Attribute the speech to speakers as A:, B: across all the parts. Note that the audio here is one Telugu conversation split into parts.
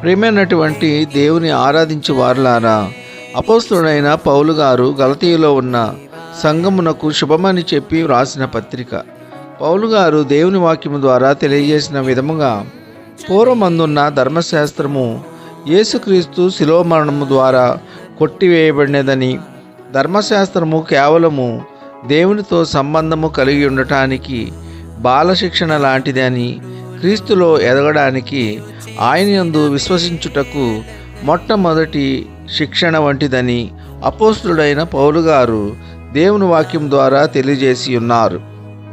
A: ప్రియమైనటువంటి దేవుని ఆరాధించు వారులారా, అపోస్తుడైన పౌలు గారు గలతీయులో ఉన్న సంఘమునకు శుభమని చెప్పి వ్రాసిన పత్రిక. పౌలు గారు దేవుని వాక్యము ద్వారా తెలియజేసిన విధముగా పూర్వమందున్న ధర్మశాస్త్రము యేసుక్రీస్తు శిలువ మరణము ద్వారా కొట్టివేయబడినదని, ధర్మశాస్త్రము కేవలము దేవునితో సంబంధము కలిగి ఉండటానికి బాలశిక్షణ లాంటిదని, క్రీస్తులో ఎదగడానికి ఆయన యందు విశ్వసించుటకు మొట్టమొదటి శిక్షణ వంటిదని అపోస్తులుడైన పౌలు గారు దేవుని వాక్యం ద్వారా తెలియజేసి ఉన్నారు.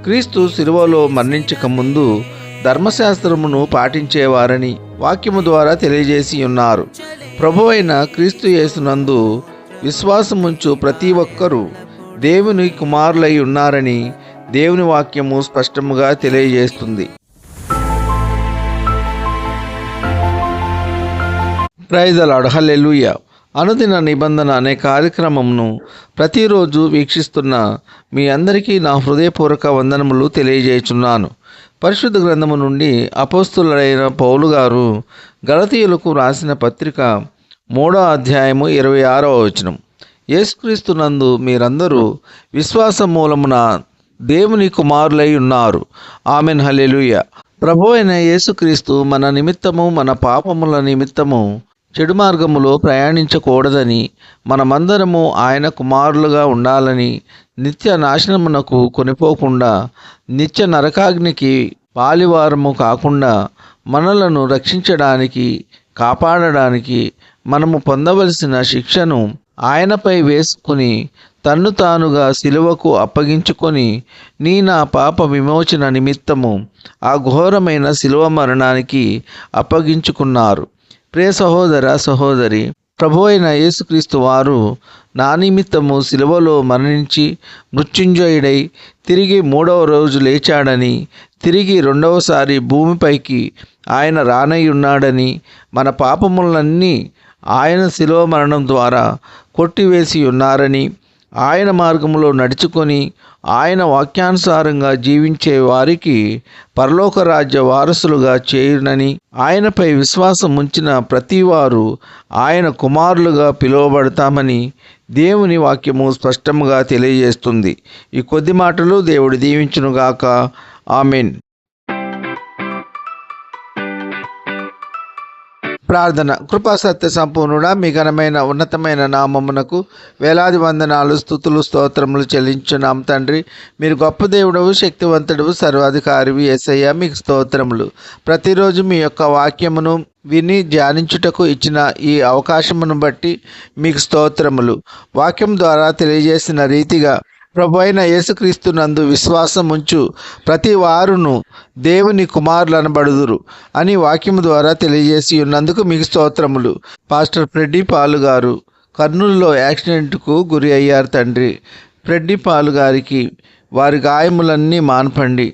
A: క్రీస్తు శిలువలో మరణించక ముందు ధర్మశాస్త్రమును పాటించేవారని వాక్యము ద్వారా తెలియజేసి ఉన్నారు. ప్రభువైన క్రీస్తు యేసునందు విశ్వాసముంచు ప్రతి ఒక్కరూ దేవుని కుమారులై ఉన్నారని దేవుని వాక్యము స్పష్టముగా తెలియజేస్తుంది. ప్రైజ్ ది లార్డ్, హల్లెలూయా. అనుదిన నిబంధన అనే కార్యక్రమంను ప్రతిరోజు వీక్షిస్తున్న మీ అందరికీ నా హృదయపూర్వక వందనములు తెలియజేయుచున్నాను. పరిశుద్ధ గ్రంథము నుండి అపోస్తులుడైన పౌలు గారు గలతీయులకు రాసిన పత్రిక 3వ అధ్యాయము 26వ వచనం. యేసుక్రీస్తునందు మీరందరూ విశ్వాస మూలమున దేవుని కుమారులై ఉన్నారు. ఆమెన్, హల్లెలూయా. ప్రభువైన యేసుక్రీస్తు మన నిమిత్తము, మన పాపముల నిమిత్తము చెడు మార్గములో ప్రయాణించకూడదని, మనమందరము ఆయన కుమారులుగా ఉండాలని, నిత్య నాశనమునకు కొనిపోకుండా నిత్య నరకాగ్నికి పాలివారము కాకుండా మనలను రక్షించడానికి, కాపాడడానికి మనము పొందవలసిన శిక్షను ఆయనపై వేసుకుని తన్ను తానుగా సిలువకు అప్పగించుకొని నా పాప విమోచన నిమిత్తము ఆ ఘోరమైన సిలువ మరణానికి అప్పగించుకున్నారు. ప్రియ సహోదర సహోదరి, ప్రభువైన యేసుక్రీస్తు వారు నా నిమిత్తము సిలువలో మరణించి మృత్యుంజయుడై తిరిగి 3వ రోజు లేచాడని, తిరిగి 2వసారి భూమిపైకి ఆయన రానయ్యున్నాడని, మన పాపములన్నీ ఆయన శిలువ మరణం ద్వారా కొట్టివేసి ఉన్నారని, ఆయన మార్గంలో నడుచుకొని ఆయన వాక్యానుసారంగా జీవించే వారికి పరలోక రాజ్య వారసులుగా చేయునని, ఆయనపై విశ్వాసం ఉంచిన ప్రతివారు ఆయన కుమారులుగా పిలువబడతామని దేవుని వాక్యము స్పష్టంగా తెలియజేస్తుంది. ఈ కొద్ది మాటలు దేవుడు దీవించునుగాక. ఆమెన్. ప్రార్థన. కృపా సత్య సంపూర్ణుడా, మీ ఘనమైన ఉన్నతమైన నామమునకు వేలాది వందనాలు, స్తుతులు, స్తోత్రములు చెల్లించున్నాం తండ్రి. మీరు గొప్ప దేవుడవు, శక్తివంతుడవు, సర్వాధికారివి యేసయ్య, మీకు స్తోత్రములు. ప్రతిరోజు మీ యొక్క వాక్యమును విని ధ్యానించుటకు ఇచ్చిన ఈ అవకాశమును బట్టి మీకు స్తోత్రములు. వాక్యం ద్వారా తెలియజేసిన రీతిగా ప్రభు అయిన యేసుక్రీస్తు నందు విశ్వాసం ఉంచు ప్రతి వారును దేవుని కుమారులు అనబడుదురు అని వాక్యము ద్వారా తెలియజేసి ఉన్నందుకు మీకు స్తోత్రములు. పాస్టర్ ఫ్రెడ్డి పాలు గారు కర్నూలులో యాక్సిడెంట్కు గురి అయ్యారు తండ్రి. ఫ్రెడ్డి పాలు గారికి వారి గాయములన్నీ మాన్పండి,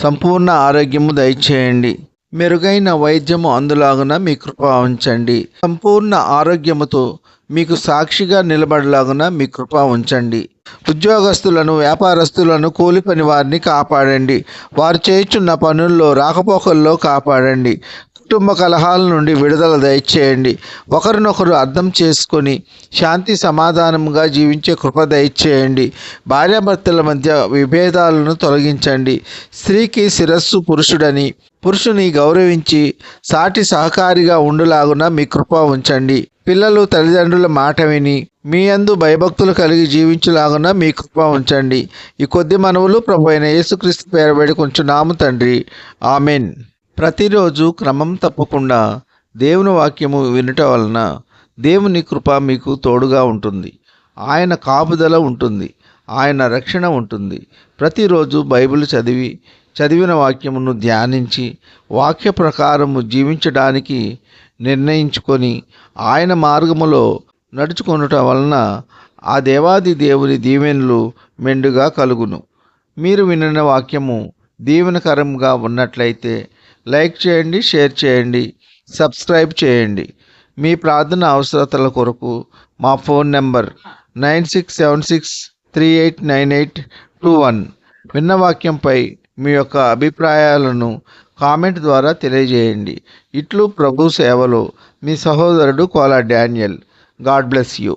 A: సంపూర్ణ ఆరోగ్యము దయచేయండి, మెరుగైన వైద్యము అందులాగున మీ కృప ఉంచండి, సంపూర్ణ ఆరోగ్యముతో మీకు సాక్షిగా నిలబడలాగున మీ కృప ఉంచండి. ఉద్యోగస్తులను, వ్యాపారస్తులను, కూలి పని వారిని కాపాడండి. వారు చేయుచున్న పనుల్లో, రాకపోకల్లో కాపాడండి. కుటుంబ కలహాల నుండి విడుదల దయచేయండి. ఒకరినొకరు అర్థం చేసుకొని శాంతి సమాధానంగా జీవించే కృప దయచేయండి. భార్యాభర్తల మధ్య విభేదాలను తొలగించండి. స్త్రీకి శిరస్సు పురుషుడని, పురుషుని గౌరవించి సాటి సహకారిగా ఉండులాగున మీ కృప ఉంచండి. పిల్లలు తల్లిదండ్రుల మాట విని మీ యందు భయభక్తులు కలిగి జీవించులాగున మీ కృప ఉంచండి. ఈ కొద్ది మనవులు ప్రభు అయిన యేసుక్రీస్తు పేర వేడుకొంచున్నాము తండ్రి. ఆమెన్. ప్రతిరోజు క్రమం తప్పకుండా దేవుని వాక్యము వినుట వలన దేవుని కృప మీకు తోడుగా ఉంటుంది. ఆయన కాపుదల ఉంటుంది, ఆయన రక్షణ ఉంటుంది. ప్రతిరోజు బైబిల్ చదివిన వాక్యమును ధ్యానించి వాక్య ప్రకారము జీవించడానికి నిర్ణయించుకొని ఆయన మార్గములో నడుచుకొనుట వలన ఆ దేవాది దేవుని దీవెనలు మెండుగా కలుగును. మీరు వినిన వాక్యము దీవెనకరంగా ఉన్నట్లయితే లైక్ చేయండి, షేర్ చేయండి, సబ్స్క్రైబ్ చేయండి. మీ ప్రార్థన అవసరతల కొరకు మా ఫోన్ నెంబర్ 9676389821. విన్న వాక్యంపై మీ యొక్క అభిప్రాయాలను కామెంట్ ద్వారా తెలియజేయండి. ఇట్లు ప్రభు సేవలో మీ సహోదరుడు Kola Daniel. God bless you.